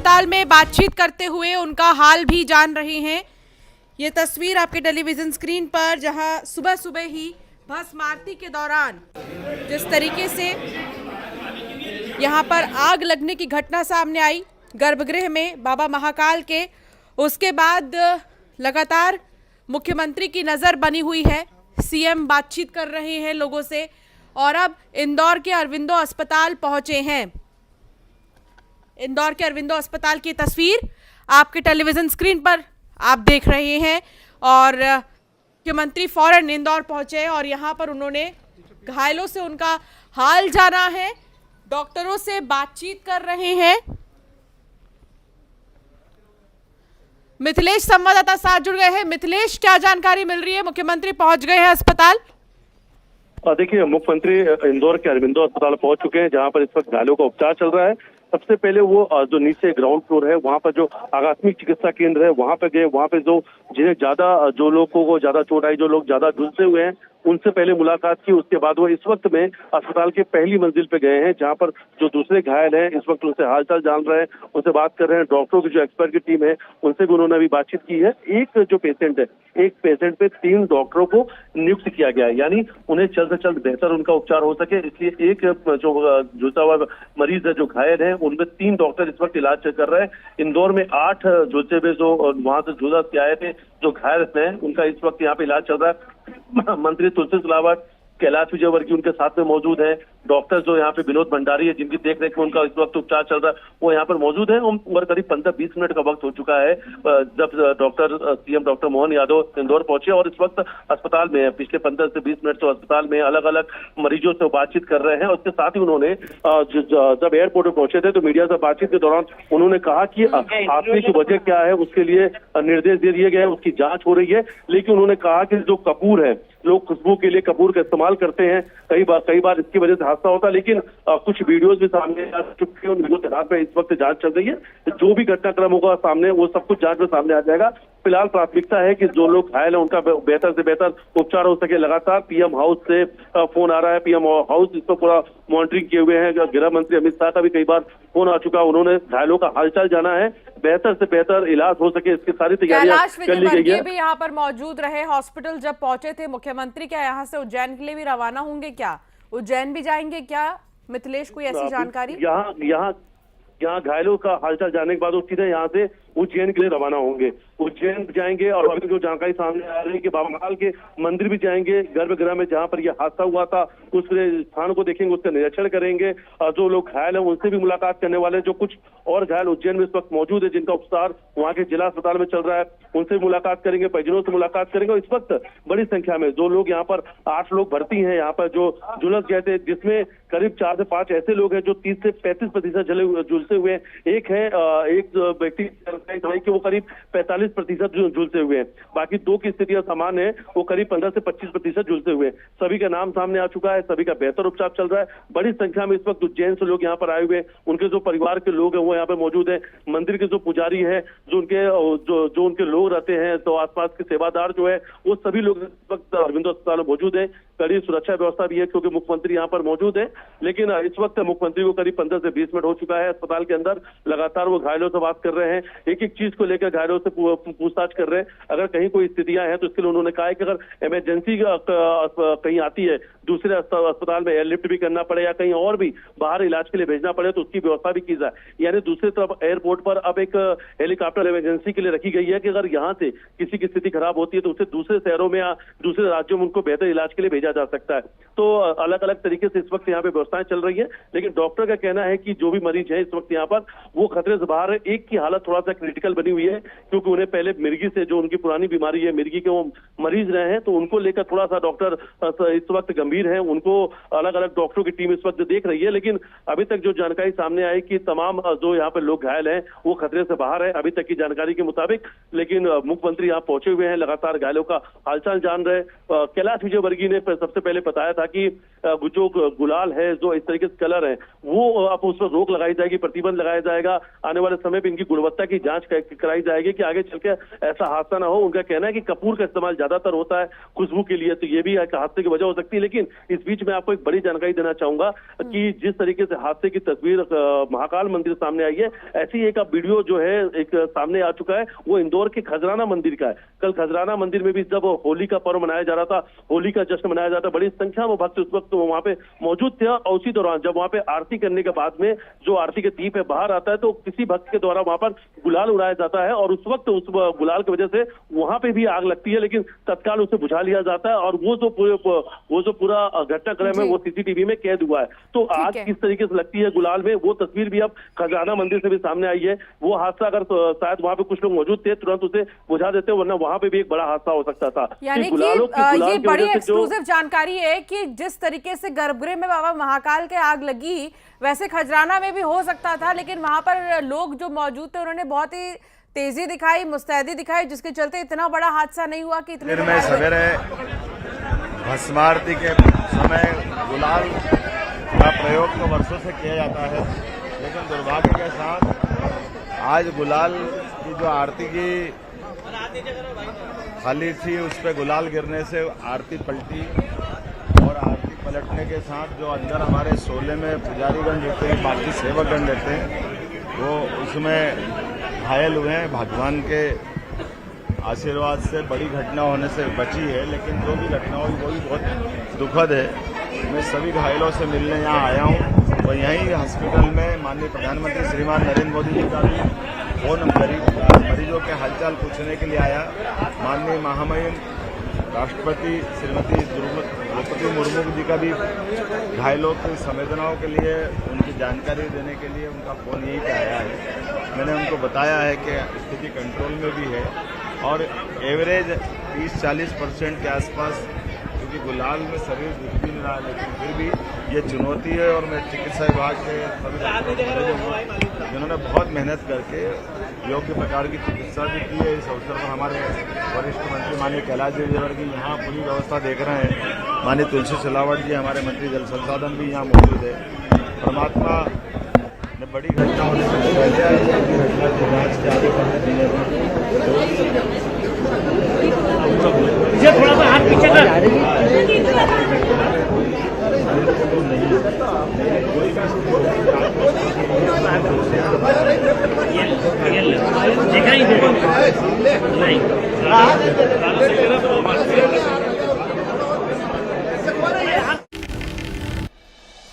अस्पताल में बातचीत करते हुए उनका हाल भी जान रहे हैं। ये तस्वीर आपके टेलीविजन स्क्रीन पर, जहां सुबह सुबह ही भस्म आरती के दौरान जिस तरीके से यहां पर आग लगने की घटना सामने आई गर्भगृह में बाबा महाकाल के, उसके बाद लगातार मुख्यमंत्री की नज़र बनी हुई है। सीएम बातचीत कर रहे हैं लोगों से और अब इंदौर के अरविंदो अस्पताल पहुंचे हैं। इंदौर के अरविंदो अस्पताल की तस्वीर आपके टेलीविजन स्क्रीन पर आप देख रहे हैं और मुख्यमंत्री फौरन इंदौर पहुंचे और यहां पर उन्होंने घायलों से उनका हाल जाना है, डॉक्टरों से बातचीत कर रहे हैं। मिथिलेश संवाददाता साथ जुड़ गए हैं। मिथिलेश, क्या जानकारी मिल रही है? मुख्यमंत्री पहुंच गए हैं अस्पताल। देखिए, मुख्यमंत्री इंदौर के अरविंदो अस्पताल पहुंच चुके हैं, जहां पर इस वक्त घायलों का उपचार चल रहा है। सबसे पहले वो जो नीचे ग्राउंड फ्लोर है, वहां पर जो आकस्मिक चिकित्सा केंद्र है, वहां पे गए। वहां पे जिन्हें जो लोगों को ज्यादा चोट आई, जो लोग ज्यादा झुलसे हुए हैं, उनसे पहले मुलाकात की। उसके बाद वो इस वक्त में अस्पताल के पहली मंजिल पे गए हैं, जहां पर जो दूसरे घायल हैं इस वक्त उनसे हालचाल जान रहे हैं, उनसे बात कर रहे हैं। डॉक्टरों की जो एक्सपर्ट की टीम है उनसे भी उन्होंने अभी बातचीत की है। एक जो पेशेंट है, एक पेशेंट पे 3 डॉक्टरों को नियुक्त किया गया है, यानी उन्हें जल्द से जल्द बेहतर उनका उपचार हो सके। इसलिए एक जो झुलसा हुआ मरीज है, जो घायल है, उनमें 3 डॉक्टर इस वक्त इलाज कर रहे हैं। इंदौर में 8 झुलसे हुए जो वहां से झुलस के आए थे, जो घायल हैं, उनका इस वक्त यहाँ पे इलाज चल रहा है। मंत्री तुलसी सिलावट, कैलाश विजयवर्गीय उनके साथ में मौजूद है। डॉक्टर जो यहाँ पे विनोद भंडारी है, जिनकी देखरेख में उनका इस वक्त उपचार चल रहा है, वो यहाँ पर मौजूद है। और करीब 15-20 मिनट का वक्त हो चुका है जब सीएम डॉक्टर मोहन यादव इंदौर पहुंचे और इस वक्त अस्पताल में है। पिछले 15 से 20 मिनट तो अस्पताल में अलग अलग मरीजों से बातचीत कर रहे हैं। उसके साथ ही उन्होंने जब एयरपोर्ट पर पहुंचे थे तो मीडिया से बातचीत के दौरान उन्होंने कहा कि हादसे की वजह क्या है, उसके लिए निर्देश दे दिए गए हैं, उसकी जांच हो रही है। लेकिन उन्होंने कहा कि जो कपूर है, लोग खुशबू के लिए कपूर का इस्तेमाल करते हैं, कई बार इसकी वजह से हादसा होता है। लेकिन कुछ वीडियोस भी सामने आ चुके हैं, उन वीडियो के आधार पर इस वक्त जांच चल रही है। जो भी घटनाक्रम होगा सामने, वो सब कुछ जांच में सामने आ जाएगा। फिलहाल प्राथमिकता है कि जो लोग घायल हैं उनका बेहतर से बेहतर उपचार हो सके। लगातार पीएम हाउस से फोन आ रहा है। पीएम हाउस इस पर पूरा मॉनिटरिंग किए हुए हैं। गृह मंत्री अमित शाह का भी कई बार फोन आ चुका, उन्होंने घायलों का हालचाल जाना है, बेहतर से बेहतर इलाज हो सके, इसकी सारी तैयारियां कर ली गई है। भी यहाँ पर मौजूद रहे हॉस्पिटल जब पहुंचे थे मुख्यमंत्री, क्या यहाँ से उज्जैन के लिए भी रवाना होंगे? क्या उज्जैन भी जाएंगे क्या मिथिलेश? कोई ऐसी जानकारी? यहाँ घायलों का हालचाल जानने के बाद वो सीधे यहाँ से उज्जैन के लिए रवाना होंगे। उज्जैन जाएंगे और अभी जो जानकारी सामने आ रही है कि बाबा महाकाल के मंदिर भी जाएंगे। गर्भगृह में जहां पर यह हादसा हुआ था उस स्थान को देखेंगे, उसका निरीक्षण करेंगे। जो लोग घायल हैं उनसे भी मुलाकात करने वाले हैं। जो कुछ और घायल उज्जैन में इस वक्त मौजूद है, जिनका उपचार वहाँ के जिला अस्पताल में चल रहा है, उनसे मुलाकात करेंगे, परिजनों से मुलाकात करेंगे। और इस वक्त बड़ी संख्या में जो लोग यहाँ पर 8 लोग भर्ती हैं, यहाँ पर जो झुलस गए थे, जिसमें करीब 4 से 5 ऐसे लोग हैं जो 30 से 35% झुलसे हुए हैं। एक व्यक्ति कि वो करीब 45% झुलसे हुए हैं। बाकी 2 की स्थितियां सामान्य है, वो करीब 15 से 25% झुलसे हुए हैं। सभी का नाम सामने आ चुका है, सभी का बेहतर उपचार चल रहा है। बड़ी संख्या में इस वक्त उज्जैन से लोग यहाँ पर आए हुए हैं, उनके जो परिवार के लोग हैं वो यहाँ पे मौजूद है। मंदिर के जो पुजारी है, जो उनके लोग रहते हैं, तो आसपास के सेवादार जो है, वो सभी लोग इस वक्त अरविंदो अस्पताल में मौजूद है। कड़ी सुरक्षा व्यवस्था भी है क्योंकि मुख्यमंत्री यहाँ पर मौजूद है। लेकिन इस वक्त मुख्यमंत्री को करीब 15 से 20 मिनट हो चुका है अस्पताल के अंदर। लगातार वो घायलों से बात कर रहे हैं, एक एक चीज को लेकर घायलों से पूछताछ कर रहे हैं। अगर कहीं कोई स्थितियां हैं तो इसके लिए उन्होंने कहा है कि अगर इमरजेंसी कहीं आती है, दूसरे अस्पताल में एयरलिफ्ट भी करना पड़े या कहीं और भी बाहर इलाज के लिए भेजना पड़े, तो उसकी व्यवस्था भी की जाए। यानी दूसरी तरफ एयरपोर्ट पर अब एक हेलीकॉप्टर इमरजेंसी के लिए रखी गई है कि अगर यहाँ से किसी की स्थिति खराब होती है तो उसे दूसरे शहरों में या दूसरे राज्यों में उनको बेहतर इलाज के लिए भेजा जा सकता है। तो अलग अलग तरीके से इस वक्त यहाँ पे व्यवस्थाएं चल रही है। लेकिन डॉक्टर का कहना है कि जो भी मरीज है इस वक्त यहाँ पर, वो खतरे से बाहर है। एक की हालत थोड़ा सा क्रिटिकल बनी हुई है क्योंकि उन्हें पहले मिर्गी से, जो उनकी पुरानी बीमारी है, मिर्गी के वो मरीज रहे हैं, तो उनको लेकर थोड़ा सा डॉक्टर इस वक्त गंभीर है। उनको अलग अलग डॉक्टरों की टीम इस वक्त देख रही है। लेकिन अभी तक जो जानकारी सामने आई कि तमाम जो यहाँ पे लोग घायल हैं वो खतरे से बाहर है, अभी तक की जानकारी के मुताबिक। लेकिन मुख्यमंत्री यहाँ पहुंचे हुए हैं, लगातार घायलों का हालचाल जान रहे। कैलाश विजयवर्गीय ने सबसे पहले बताया था कि जो गुलाल है, जो इस तरीके से कलर है, वो अब उस पर रोक लगाई जाएगी, प्रतिबंध लगाया जाएगा। आने वाले समय पर इनकी गुणवत्ता की जांच कराई जाएगी कि आगे चलकर ऐसा हादसा ना हो। उनका कहना है कि कपूर का इस्तेमाल ज्यादातर होता है खुशबू के लिए, तो ये भी एक हादसे की वजह हो सकती है। लेकिन इस बीच में आपको एक बड़ी जानकारी देना चाहूंगा कि जिस तरीके से हादसे की तस्वीर महाकाल मंदिर सामने आई है, ऐसी एक वीडियो जो है एक सामने आ चुका है, वो इंदौर के खजराना मंदिर का है। कल खजराना मंदिर में भी जब होली का पर्व मनाया जा रहा था, होली का जश्न मनाया जाता, बड़ी संख्या में भक्त उस वक्त वहां पे मौजूद थे। और उसी दौरान जब वहां पे आरती करने के बाद में जो आरती के दीप है बाहर आता है, तो किसी भक्त के द्वारा वहां पर गुलाल उड़ाया जाता है और उस वक्त उस गुलाल की वजह से वहां पे भी आग लगती है, लेकिन तत्काल उसे बुझा लिया जाता है और वो जो पूरा घटनाक्रम है वो सीसीटीवी में कैद हुआ है। तो आग किस तरीके से लगती है गुलाल में, वो तस्वीर भी अब खजाना मंदिर से भी सामने आई है। वो हादसा अगर शायद वहां पे कुछ लोग मौजूद थे, तुरंत उसे बुझा देते, वरना वहां पे भी एक बड़ा हादसा हो सकता था। यानी कि ये बड़ी एक्सक्लूसिव जानकारी है कि जिस तरीके से गर्भगृह में बाबा महाकाल के आग लगी, वैसे खजराना में भी हो सकता था, लेकिन वहां पर लोग जो मौजूद थे उन्होंने बहुत ही तेजी दिखाई, मुस्तैदी दिखाई, जिसके चलते इतना बड़ा हादसा नहीं हुआ कि इतने में सवेरे भस्मारती के समय गुलाल का प्रयोग तो वर्षों से किया जाता है, लेकिन दुर्भाग्य के साथ आज गुलाल की जो आरती की थाली थी उस पर गुलाल गिरने से आरती पलटी और आरती पलटने के साथ जो अंदर हमारे शोले में पुजारीगण रहते हैं, बाकी सेवकगण रहते हैं, वो उसमें घायल हुए हैं। भगवान के आशीर्वाद से बड़ी घटना होने से बची है, लेकिन जो भी घटना हुई वो भी बहुत दुखद है। मैं सभी घायलों से मिलने यहाँ आया हूँ और यहीं हॉस्पिटल में माननीय प्रधानमंत्री श्रीमान नरेंद्र मोदी जी का भी फोन मरीजों के हालचाल पूछने के लिए आया। माननीय महामहिम राष्ट्रपति श्रीमती द्रौपदी मुर्मू जी का भी घायलों की संवेदनाओं के लिए, उनकी जानकारी देने के लिए उनका फोन यहीं पे आया है। मैंने उनको बताया है कि स्थिति कंट्रोल में भी है और एवरेज 30-40% के आसपास, क्योंकि गुलाल में शरीर दिख भी नहीं रहा, लेकिन फिर भी ये चुनौती है। और मैं चिकित्सा विभाग के जिन्होंने बहुत मेहनत करके योग्य प्रकार की चिकित्सा भी की है। इस अवसर पर हमारे वरिष्ठ मंत्री माननीय कैलाश विजयवर्गीय यहाँ पूरी व्यवस्था देख रहे हैं। माननीय तुलसी सिलावट जी हमारे मंत्री जल संसाधन भी यहाँ मौजूद है। परमात्मा ने बड़ी घटना होने से पहले घटना की जाँच के आगे थोड़ा सा हाथ पीछे कर।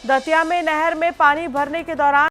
दतिया में नहर में पानी भरने के दौरान